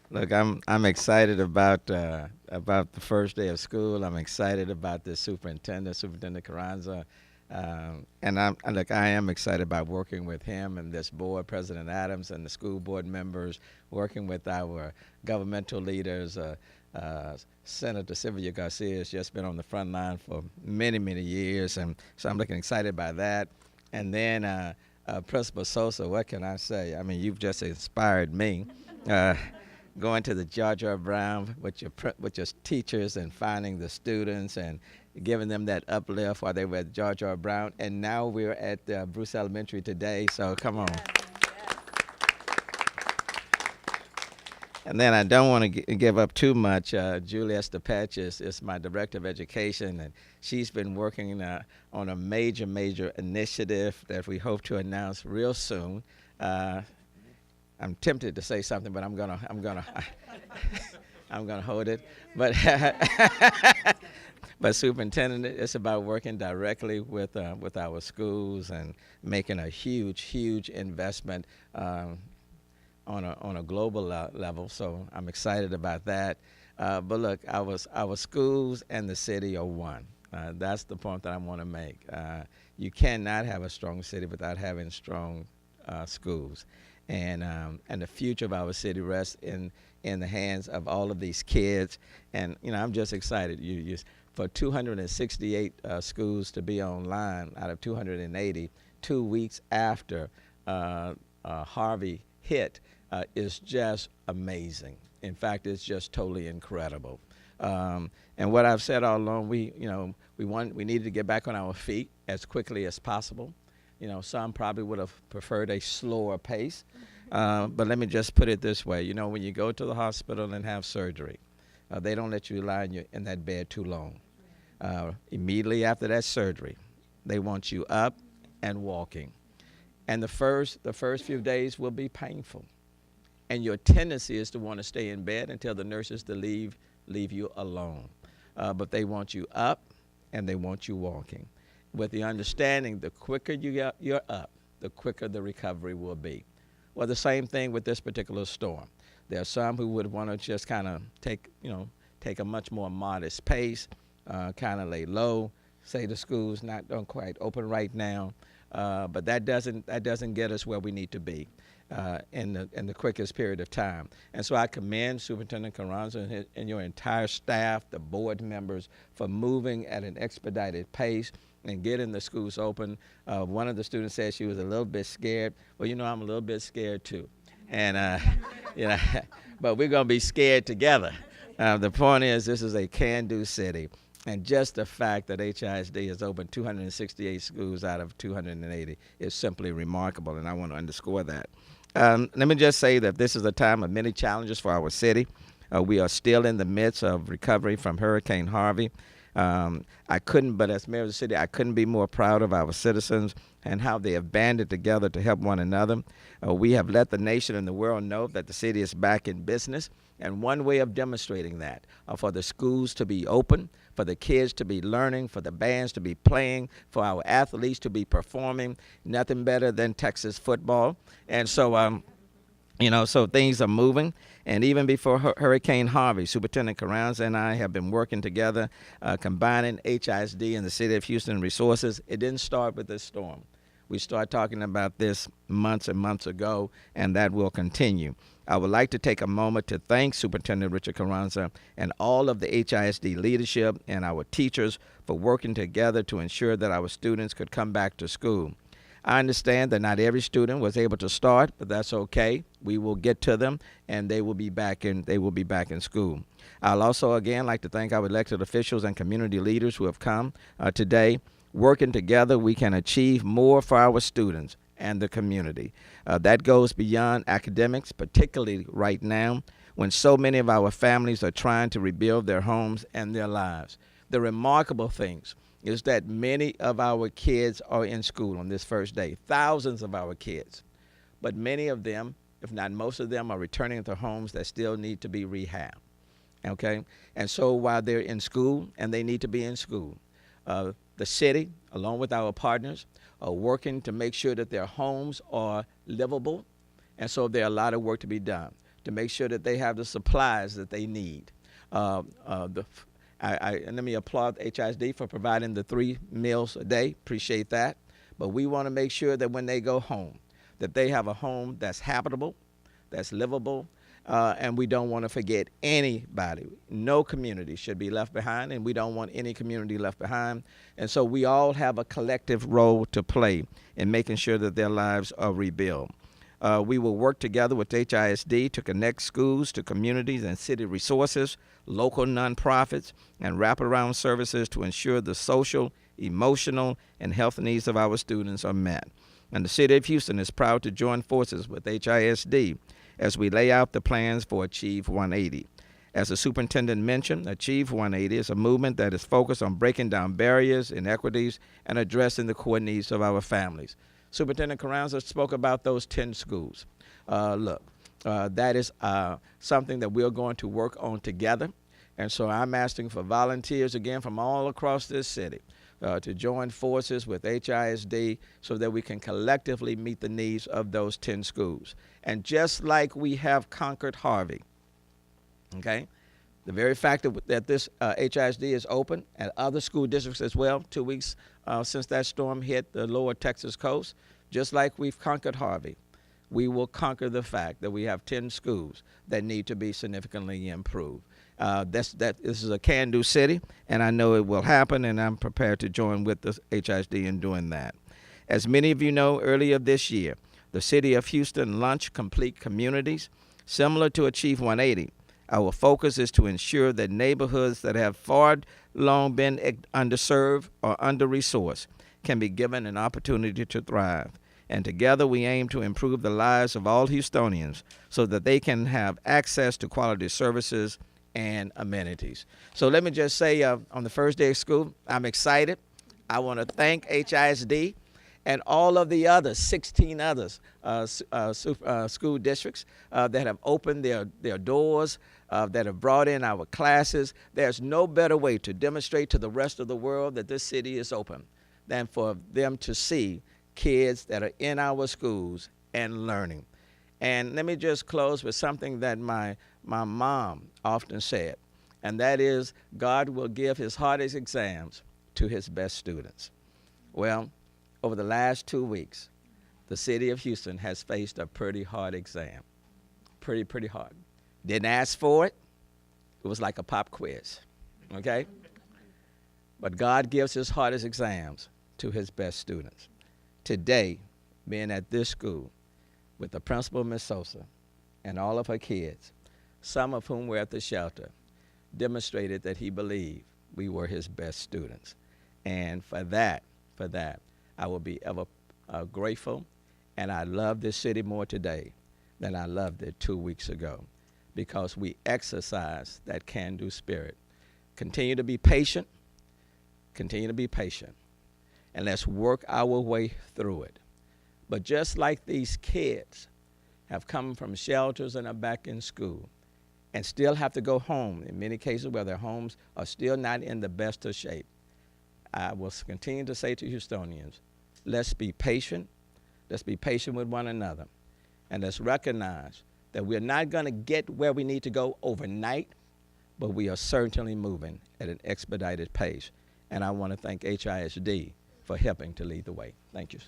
Look, I'm excited about the first day of school. I'm excited about the Superintendent Carranza, look, I am excited about working with him and this board, President Adams, and the school board members, working with our governmental leaders. Senator Sylvia Garcia has just been on the front line for many years, and so I'm looking excited by that. And then Principal Sosa, what can I say? I mean, you've just inspired me. Uh, Going to the George R. Brown with your teachers and finding the students and giving them that uplift while they were at George R. Brown. And now we're at Bruce Elementary today, so come on. And then I don't want to give up too much. Julia Estepech is my director of education, and she's been working on a major initiative that we hope to announce real soon. I'm tempted to say something, but I'm gonna I'm gonna hold it. But but superintendent, it's about working directly with our schools and making a huge investment on a global level. So I'm excited about that. But look, our schools and the city are one. That's the point that I want to make. You cannot have a strong city without having strong schools, and the future of our city rests in the hands of all of these kids. And I'm just excited. For 268 schools to be online out of 280, 2 weeks after Harvey hit, is just amazing. In fact, it's just totally incredible. And what I've said all along, we needed to get back on our feet as quickly as possible. Some probably would have preferred a slower pace. But let me just put it this way. When you go to the hospital and have surgery, they don't let you lie in that bed too long. Immediately after that surgery, they want you up and walking. And the first few days will be painful. And your tendency is to want to stay in bed until the nurses to leave you alone. But they want you up and they want you walking, with the understanding the quicker you're up, the quicker the recovery will be. Well, the same thing with this particular storm. There are some who would want to just kind of take a much more modest pace, kind of lay low, say the school's not quite open right now, but that doesn't get us where we need to be in the quickest period of time. And so I commend Superintendent Carranza and your entire staff, the board members, for moving at an expedited pace and getting the schools open. One of the students said she was a little bit scared. Well, I'm a little bit scared too. And, but we're going to be scared together. The point is, this is a can-do city. And just the fact that HISD has opened 268 schools out of 280 is simply remarkable, and I want to underscore that. Let me just say that this is a time of many challenges for our city. We are still in the midst of recovery from Hurricane Harvey. But as mayor of the city, I couldn't be more proud of our citizens and how they have banded together to help one another. We have let the nation and the world know that the city is back in business. And one way of demonstrating that for the schools to be open, for the kids to be learning, for the bands to be playing, for our athletes to be performing, nothing better than Texas football. And so, so things are moving. And even before Hurricane Harvey, Superintendent Carranza and I have been working together, combining HISD and the City of Houston resources. It didn't start with this storm. We started talking about this months and months ago, and that will continue. I would like to take a moment to thank Superintendent Richard Carranza and all of the HISD leadership and our teachers for working together to ensure that our students could come back to school. I understand that not every student was able to start, but that's okay. We will get to them, and they will be back in school. I'll also again like to thank our elected officials and community leaders who have come today. Working together, we can achieve more for our students and the community. That goes beyond academics, particularly right now when so many of our families are trying to rebuild their homes and their lives. The remarkable things is that many of our kids are in school on this first day, thousands of our kids. But many of them, if not most of them, are returning to homes that still need to be rehabbed, okay? And so while they're in school and they need to be in school, the city, along with our partners, are working to make sure that their homes are livable. And so there are a lot of work to be done to make sure that they have the supplies that they need. Uh, uh, the, and let me applaud HISD for providing the 3 meals a day. Appreciate that. But we want to make sure that when they go home, that they have a home that's habitable, that's livable, and we don't want to forget anybody. No community should be left behind, and we don't want any community left behind. And so we all have a collective role to play in making sure that their lives are rebuilt. We will work together with HISD to connect schools to communities and city resources, local nonprofits, and wraparound services to ensure the social, emotional, and health needs of our students are met. And the City of Houston is proud to join forces with HISD as we lay out the plans for Achieve 180. As the superintendent mentioned, Achieve 180 is a movement that is focused on breaking down barriers, inequities, and addressing the core needs of our families. Superintendent Carranza spoke about those 10 schools. That is something that we're going to work on together. And so I'm asking for volunteers again from all across this city to join forces with HISD so that we can collectively meet the needs of those 10 schools. And just like we have conquered Harvey, okay, the very fact that this HISD is open and other school districts as well, 2 weeks since that storm hit the lower Texas coast, just like we've conquered Harvey, we will conquer the fact that we have 10 schools that need to be significantly improved. This is a can-do city, and I know it will happen, and I'm prepared to join with the HISD in doing that. As many of you know, earlier this year, the City of Houston launched Complete Communities. Similar to Achieve 180, our focus is to ensure that neighborhoods that have far long been underserved or under-resourced can be given an opportunity to thrive. And together we aim to improve the lives of all Houstonians so that they can have access to quality services and amenities. So let me just say on the first day of school, I'm excited. I want to thank HISD and all of the other 16 others school districts that have opened their doors, that have brought in our classes. There's no better way to demonstrate to the rest of the world that this city is open than for them to see kids that are in our schools and learning. And let me just close with something that my mom often said, and that is, God will give his hardest exams to his best students. Well, over the last 2 weeks, the City of Houston has faced a pretty hard exam. Pretty hard. Didn't ask for it. It was like a pop quiz, okay? But God gives his hardest exams to his best students. Today, being at this school with the principal, Ms. Sosa, and all of her kids, some of whom were at the shelter, demonstrated that he believed we were his best students. And for that, I will be ever grateful, and I love this city more today than I loved it 2 weeks ago, because we exercise that can-do spirit. Continue to be patient, and let's work our way through it. But just like these kids have come from shelters and are back in school and still have to go home, in many cases where their homes are still not in the best of shape, I will continue to say to Houstonians, let's be patient. Let's be patient with one another. And let's recognize that we're not going to get where we need to go overnight, but we are certainly moving at an expedited pace. And I want to thank HISD for helping to lead the way. Thank you.